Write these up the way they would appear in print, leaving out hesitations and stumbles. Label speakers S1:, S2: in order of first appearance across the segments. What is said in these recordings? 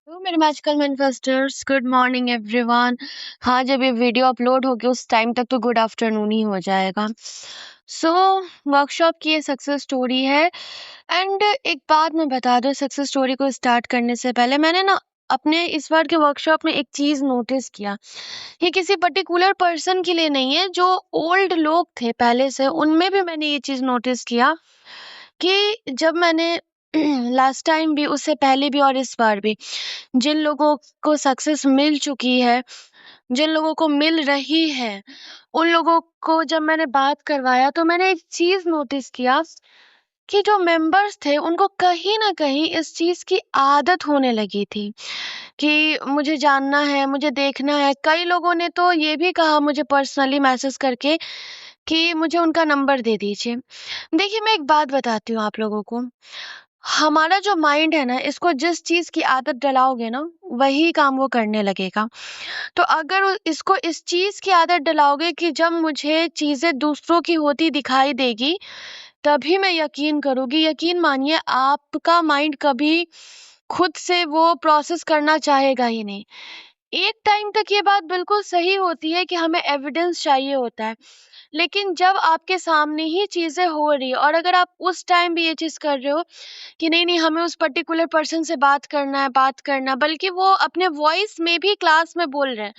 S1: Hello मेरे magical मैनिफेस्टर्स, good morning everyone. हाँ, जब ये वीडियो अपलोड होगी उस टाइम तक तो गुड आफ्टरनून ही हो जाएगा। सो वर्कशॉप की ये सक्सेस स्टोरी है। एंड एक बात मैं बता दूं, सक्सेस स्टोरी को स्टार्ट करने से पहले मैंने ना अपने इस बार के वर्कशॉप में एक चीज नोटिस किया। ये किसी पर्टिकुलर पर्सन के लिए नहीं है, जो ओल्ड लोग थे पहले से उनमें भी मैंने ये चीज नोटिस किया कि जब मैंने लास्ट टाइम भी, उससे पहले भी और इस बार भी जिन लोगों को सक्सेस मिल चुकी है, जिन लोगों को मिल रही है, उन लोगों को जब मैंने बात करवाया तो मैंने एक चीज नोटिस किया कि जो मेंबर्स थे उनको कहीं ना कहीं इस चीज की आदत होने लगी थी कि मुझे जानना है, मुझे देखना है। कई लोगों ने तो ये भी कहा मुझे पर्सनली मैसेज करके कि मुझे उनका नंबर दे दीजिए। देखिए, मैं एक बात बताती हूँ आप लोगों को। हमारा जो माइंड है ना, इसको जिस चीज की आदत डलाओगे ना, वही काम वो करने लगेगा। तो अगर इसको इस चीज की आदत डलाओगे कि जब मुझे चीजें दूसरों की होती दिखाई देगी तभी मैं यकीन करूंगी, यकीन मानिए आपका माइंड कभी खुद से वो प्रोसेस करना चाहेगा ही नहीं। एक टाइम तक ये बात बिल्कुल सही होती है कि हमें एविडेंस चाहिए होता है, लेकिन जब आपके सामने ही चीजें हो रही है और अगर आप उस टाइम भी ये चीज कर रहे हो कि नहीं नहीं हमें उस पर्टिकुलर पर्सन से बात करना, बल्कि वो अपने वॉइस में भी क्लास में बोल रहे हैं,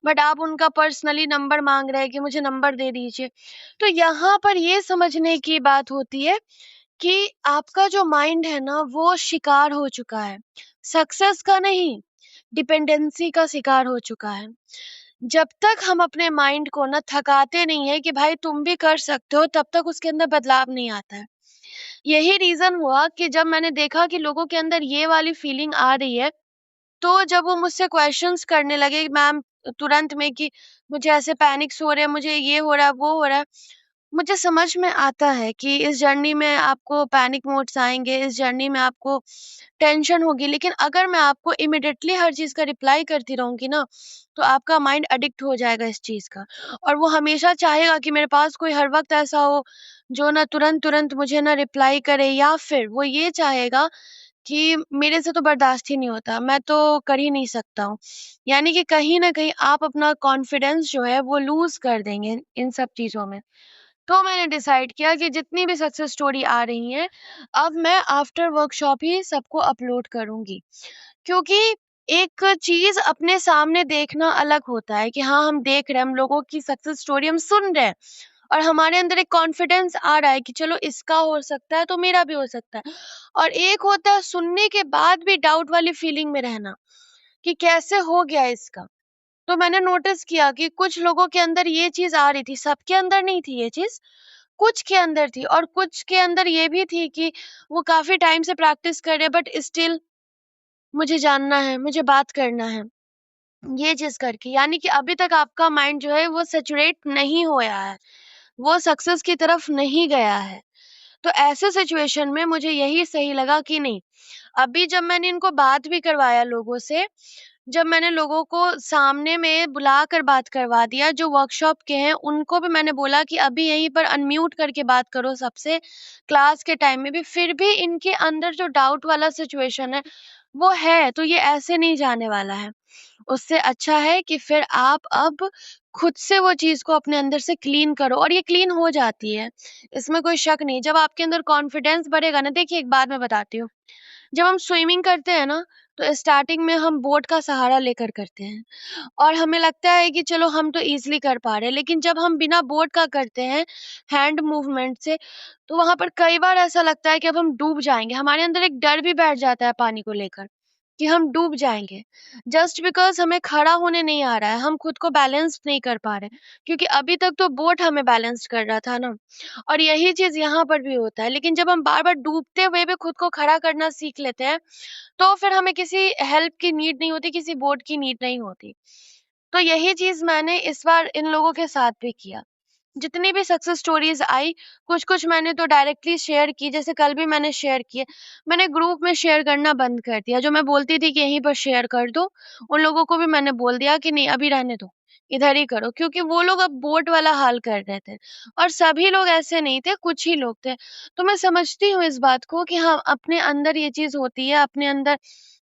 S1: बट आप उनका पर्सनली नंबर मांग रहे हैं कि मुझे नंबर दे दीजिए। तो यहाँ पर ये समझने की बात होती है कि आपका जो माइंड है ना, वो शिकार हो चुका है, सक्सेस का नहीं, डिपेंडेंसी का शिकार हो चुका है। जब तक हम अपने माइंड को ना थकाते नहीं है कि भाई तुम भी कर सकते हो, तब तक उसके अंदर बदलाव नहीं आता है। यही रीजन हुआ कि जब मैंने देखा कि लोगों के अंदर ये वाली फीलिंग आ रही है, तो जब वो मुझसे क्वेश्चंस करने लगे मैम तुरंत में कि मुझे ऐसे पैनिक्स हो रहे हैं, मुझे ये हो रहा है, वो हो रहा है। मुझे समझ में आता है कि इस जर्नी में आपको पैनिक मोड्स आएंगे, इस जर्नी में आपको टेंशन होगी, लेकिन अगर मैं आपको इमिडिएटली हर चीज का रिप्लाई करती रहूंगी ना, तो आपका माइंड एडिक्ट हो जाएगा इस चीज का। और वो हमेशा चाहेगा कि मेरे पास कोई हर वक्त ऐसा हो जो ना तुरंत तुरंत मुझे ना रिप्लाई करे, या फिर वो ये चाहेगा कि मेरे से तो बर्दाश्त ही नहीं होता, मैं तो कर ही नहीं सकता हूँ। यानी कि कहीं न कहीं आप अपना कॉन्फिडेंस जो है वो लूज़ कर देंगे इन सब चीज़ों में। तो मैंने डिसाइड किया कि जितनी भी सक्सेस स्टोरी आ रही हैं, अब मैं आफ्टर वर्कशॉप ही सबको अपलोड करूँगी। क्योंकि एक चीज़ अपने सामने देखना अलग होता है कि हाँ, हम देख रहे हैं, हम लोगों की सक्सेस स्टोरी हम सुन रहे हैं और हमारे अंदर एक कॉन्फिडेंस आ रहा है कि चलो इसका हो सकता है तो मेरा भी हो सकता है। और एक होता है सुनने के बाद भी डाउट वाली फीलिंग में रहना कि कैसे हो गया इसका। तो मैंने नोटिस किया कि कुछ लोगों के अंदर ये चीज़ आ रही थी, सबके अंदर नहीं थी ये चीज़, कुछ के अंदर थी और कुछ के अंदर ये भी थी कि वो काफ़ी टाइम से प्रैक्टिस कर रहे हैं, बट स्टिल मुझे जानना है, मुझे बात करना है, ये चीज़ करके। यानी कि अभी तक आपका माइंड जो है वो सैचुरेट नहीं होया है, वो सक्सेस की तरफ नहीं गया है। तो ऐसे सिचुएशन में मुझे यही सही लगा कि नहीं, अभी जब मैंने इनको बात भी करवाया लोगों से, जब मैंने लोगों को सामने में बुलाकर बात करवा दिया, जो वर्कशॉप के हैं उनको भी मैंने बोला कि अभी यहीं पर अनम्यूट करके बात करो सबसे, क्लास के टाइम में भी, फिर भी इनके अंदर जो डाउट वाला सिचुएशन है वो है, तो ये ऐसे नहीं जाने वाला है। उससे अच्छा है कि फिर आप अब खुद से वो चीज़ को अपने अंदर से क्लीन करो, और ये क्लीन हो जाती है, इसमें कोई शक नहीं। जब आपके अंदर कॉन्फिडेंस बढ़ेगा ना, देखिए एक बात मैं बताती हूँ, जब हम स्विमिंग करते हैं ना, तो स्टार्टिंग में हम बोट का सहारा लेकर करते हैं और हमें लगता है कि चलो हम तो ईज़िली कर पा रहे हैं, लेकिन जब हम बिना बोट का करते हैं, हैंड मूवमेंट से, तो वहाँ पर कई बार ऐसा लगता है कि अब हम डूब जाएँगे। हमारे अंदर एक डर भी बैठ जाता है पानी को लेकर कि हम डूब जाएँगे। जस्ट बिकॉज़ हमें खड़ा होने नहीं आ रहा है, हम खुद को बैलेंस नहीं कर पा रहे, क्योंकि अभी तक तो बोट हमें बैलेंस कर रहा था ना। और यही चीज़ यहाँ पर भी होता है, लेकिन जब हम बार-बार डूबते हुए भी खुद को खड़ा करना सीख लेते हैं, तो फिर हमें किसी हेल्प की नीड नहीं होती, किसी बोर्ड की नीड नहीं होती। तो यही चीज़ मैंने इस बार इन लोगों के साथ भी किया। जितनी भी सक्सेस स्टोरीज़ आई, कुछ-कुछ मैंने तो डायरेक्टली शेयर की, जैसे कल भी मैंने शेयर किए। मैंने ग्रुप में शेयर करना बंद कर दिया, जो मैं बोलती थी कि यहीं पर शेयर कर दो, उन लोगों को भी मैंने बोल दिया कि नहीं अभी रहने दो, इधर ही करो, क्योंकि वो लोग अब बोट वाला हाल कर रहे थे और सभी लोग ऐसे नहीं थे, कुछ ही लोग थे। तो मैं समझती हूँ इस बात को कि हाँ, अपने अंदर ये चीज़ होती है, अपने अंदर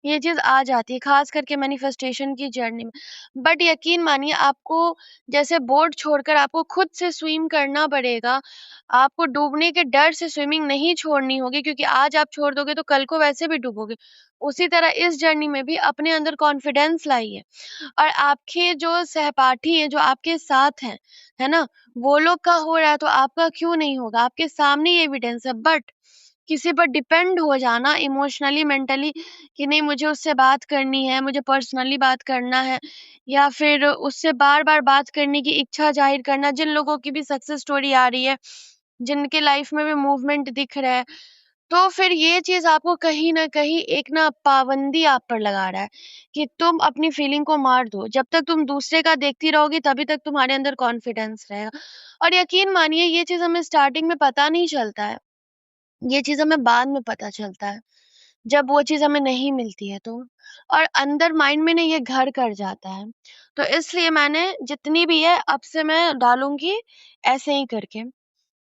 S1: ये चीज़ आ जाती है, ख़ास करके मैनिफेस्टेशन की जर्नी में। बट यकीन मानिए आपको जैसे बोट छोड़कर आपको खुद से स्विम करना पड़ेगा। आपको डूबने के डर से स्विमिंग नहीं छोड़नी होगी, क्योंकि आज आप छोड़ दोगे तो कल को वैसे भी डूबोगे। उसी तरह इस जर्नी में भी अपने अंदर कॉन्फिडेंस लाइए, और आपके जो सहपाठी हैं, जो आपके साथ हैं, है ना? वो लोग का हो रहा है तो आपका क्यों नहीं होगा? आपके सामने ये एविडेंस है। बट किसी पर डिपेंड हो जाना इमोशनली, मेंटली, कि नहीं मुझे उससे बात करनी है, मुझे पर्सनली बात करना है, या फिर उससे बार-बार बात करने की इच्छा ज़ाहिर करना, जिन लोगों की भी सक्सेस स्टोरी आ रही है, जिनके लाइफ में भी मूवमेंट दिख रहा है, तो फिर ये चीज़ आपको कहीं न कहीं एक ना पाबंदी आप पर लगा रहा है कि तुम अपनी फीलिंग को मार दो। जब तक तुम दूसरे का देखती रहोगी तभी तक तुम्हारे अंदर कॉन्फिडेंस रहेगा। और यकीन मानिए ये चीज़ हमें स्टार्टिंग में पता नहीं चलता है। ये चीज़ हमें बाद में पता चलता है, जब वो चीज़ हमें नहीं मिलती है तो। और अंदर माइंड में ना ये घर कर जाता है। तो इसलिए मैंने जितनी भी है अब से मैं डालूँगी ऐसे ही करके।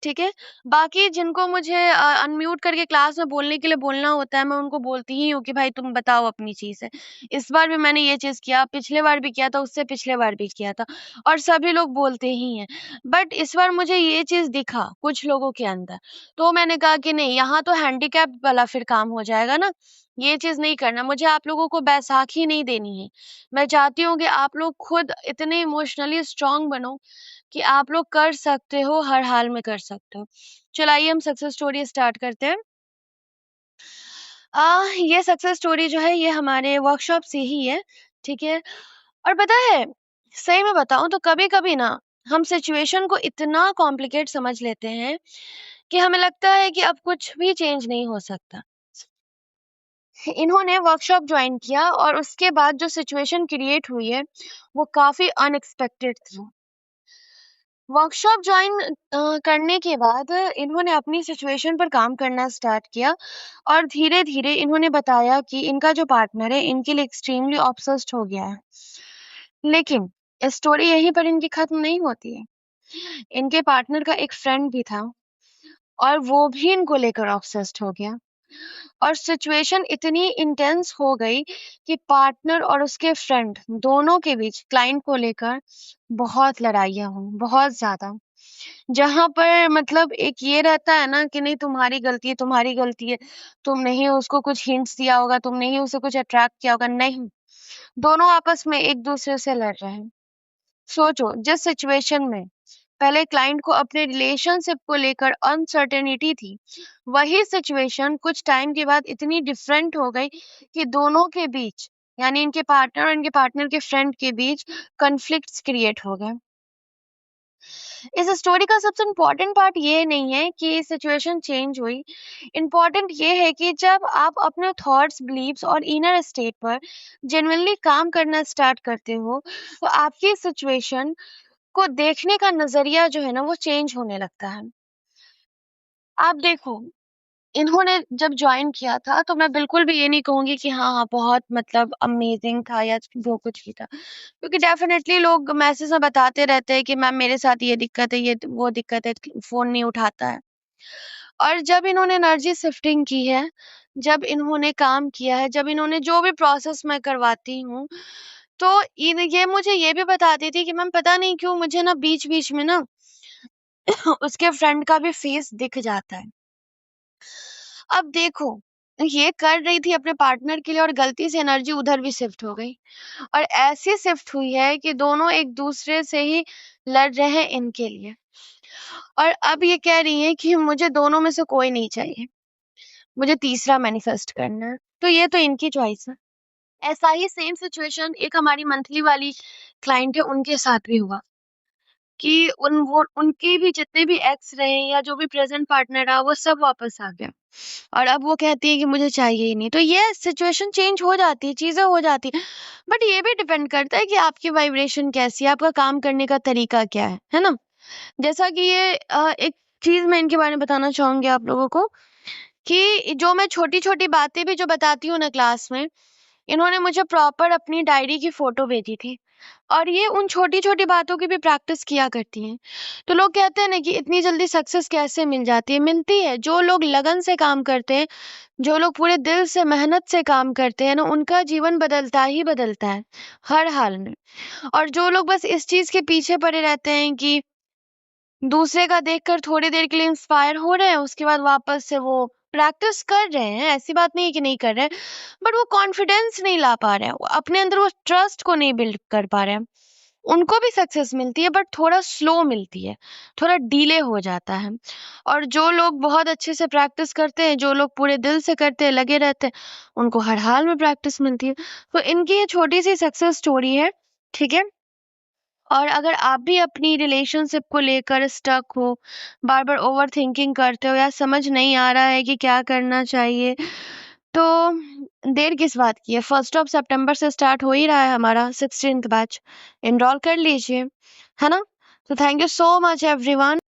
S1: ठीक है? बाकी जिनको मुझे अनम्यूट करके क्लास में बोलने के लिए बोलना होता है, मैं उनको बोलती ही हूँ कि भाई तुम बताओ अपनी चीज़ें। इस बार भी मैंने ये चीज़ किया, पिछले बार भी किया था, उससे पिछले बार भी किया था, और सभी लोग बोलते ही हैं। बट इस बार मुझे ये चीज़ दिखा कुछ लोगों के अंदर, तो मैंने कहा कि नहीं, यहाँ तो हैंडीकैप वाला फिर काम हो जाएगा ना, ये चीज़ नहीं करना। मुझे आप लोगों को बैसाखी नहीं देनी है। मैं चाहती हूँ कि आप लोग खुद इतने इमोशनली स्ट्रॉन्ग बनो कि आप लोग कर सकते हो, हर हाल में कर सकते हो। चलो आइए हम सक्सेस स्टोरी स्टार्ट करते हैं। ये सक्सेस स्टोरी जो है ये हमारे वर्कशॉप से ही है, ठीक है? और पता है, सही में बताऊँ तो कभी-कभी ना हम सिचुएशन को इतना कॉम्प्लिकेट समझ लेते हैं कि हमें लगता है कि अब कुछ भी चेंज नहीं हो सकता। इन्होंने वर्कशॉप जॉइन किया और उसके बाद जो सिचुएशन क्रिएट हुई है, वो काफ़ी अनएक्सपेक्टेड थी। वर्कशॉप जॉइन करने के बाद इन्होंने अपनी सिचुएशन पर काम करना स्टार्ट किया, और धीरे-धीरे इन्होंने बताया कि इनका जो पार्टनर है इनके लिए एक्सट्रीमली ऑब्सेस्ड हो गया है। लेकिन स्टोरी यहीं पर इनकी खत्म नहीं होती है। इनके पार्टनर का एक फ्रेंड भी था, और वो भी इनको लेकर ऑब्सेस्ड हो गया। और सिचुएशन इतनी इंटेंस हो गई कि पार्टनर और उसके फ्रेंड दोनों के बीच क्लाइंट को लेकर बहुत लड़ाइयाँ हुई, बहुत ज़्यादा। जहाँ पर मतलब एक ये रहता है ना कि नहीं तुम्हारी गलती है, तुमने ही उसको कुछ हिंट्स दिया होगा, तुमने ही उसे कुछ अट्रैक्ट किया होगा, नहीं, दोनों आपस में एक-दूसरे से लड़ रहे हैं। सोचो जिस सिचुएशन में पहले क्लाइंट को अपने रिलेशनशिप को लेकर अनसर्टेनिटी थी, वही सिचुएशन कुछ टाइम के बाद इतनी डिफरेंट हो गई कि दोनों के बीच, यानी इनके पार्टनर और इनके पार्टनर के फ्रेंड के बीच कॉन्फ्लिक्ट्स क्रिएट हो गए। इस स्टोरी का सबसे इम्पोर्टेंट पार्ट ये नहीं है कि सिचुएशन चेंज हुई। इम्पोर्टेंट ये है कि जब आप अपने थॉट्स, बिलीव्स और इनर स्टेट पर जेन्युइनली काम करना स्टार्ट करते हो, तो आपकी सिचुएशन को देखने का नज़रिया जो है ना वो चेंज होने लगता है। आप देखो, इन्होंने जब जॉइन किया था तो मैं बिल्कुल भी ये नहीं कहूँगी कि हाँ, हाँ, बहुत मतलब अमेज़िंग था या जो कुछ भी था। क्योंकि डेफ़िनेटली लोग मैसेज में बताते रहते हैं कि मैम मेरे साथ ये दिक्कत है, ये वो दिक्कत है, फ़ोन नहीं उठाता है। और जब इन्होंने एनर्जी शिफ्टिंग की है, जब इन्होंने काम किया है, जब इन्होंने जो भी प्रोसेस मैं करवाती हूँ, तो इन ये मुझे ये भी बताती थी कि मैम पता नहीं क्यों मुझे ना बीच-बीच में ना उसके फ्रेंड का भी फेस दिख जाता है। अब देखो, ये कर रही थी अपने पार्टनर के लिए और गलती से एनर्जी उधर भी शिफ्ट हो गई, और ऐसी शिफ्ट हुई है कि दोनों एक दूसरे से ही लड़ रहे हैं इनके लिए। और अब ये कह रही हैं कि मुझे दोनों में से कोई नहीं चाहिए, मुझे तीसरा मैनिफेस्ट करना है। तो ये तो इनकी चॉइस है। ऐसा ही सेम सिचुएशन एक हमारी मंथली वाली क्लाइंट है, उनके साथ भी हुआ कि उनके भी जितने भी एक्स रहे या जो भी प्रेजेंट पार्टनर रहा वो सब वापस आ गया, और अब वो कहती है कि मुझे चाहिए ही नहीं। तो ये सिचुएशन चेंज हो जाती है, चीजें हो जाती है। बट ये भी डिपेंड करता है कि आपकी वाइब्रेशन कैसी है, आपका काम करने का तरीका क्या है ना? जैसा कि ये एक चीज मैं इनके बारे में बताना चाहूंगी आप लोगों को, कि जो मैं छोटी छोटी बातें भी जो बताती हूँ ना क्लास में, इन्होंने मुझे प्रॉपर अपनी डायरी की फ़ोटो भेजी थी और ये उन छोटी-छोटी बातों की भी प्रैक्टिस किया करती हैं। तो लोग कहते हैं ना कि इतनी जल्दी सक्सेस कैसे मिल जाती है? मिलती है। जो लोग लगन से काम करते हैं, जो लोग पूरे दिल से मेहनत से काम करते हैं ना, उनका जीवन बदलता ही बदलता है, हर हाल में। और जो लोग बस इस चीज़ के पीछे पड़े रहते हैं कि दूसरे का देखकर थोड़ी देर के लिए इंस्पायर हो रहे हैं, उसके बाद वापस से वो प्रैक्टिस कर रहे हैं, ऐसी बात नहीं है कि नहीं कर रहे हैं, बट वो कॉन्फिडेंस नहीं ला पा रहे हैं, वो अपने अंदर वो ट्रस्ट को नहीं बिल्ड कर पा रहे हैं। उनको भी सक्सेस मिलती है बट थोड़ा स्लो मिलती है, थोड़ा डिले हो जाता है। और जो लोग बहुत अच्छे से प्रैक्टिस करते हैं, जो लोग पूरे दिल से करते हैं, लगे रहते हैं, उनको हर हाल में प्रैक्टिस मिलती है। तो इनकी ये छोटी-सी सक्सेस स्टोरी है, ठीक है? और अगर आप भी अपनी रिलेशनशिप को लेकर स्टक हो, बार-बार ओवरथिंकिंग करते हो या समझ नहीं आ रहा है कि क्या करना चाहिए, तो देर किस बात की है? 1st ऑफ सितंबर से स्टार्ट हो ही रहा है हमारा 16th बैच। एनरोल कर लीजिए, है ना? तो thank you so much everyone.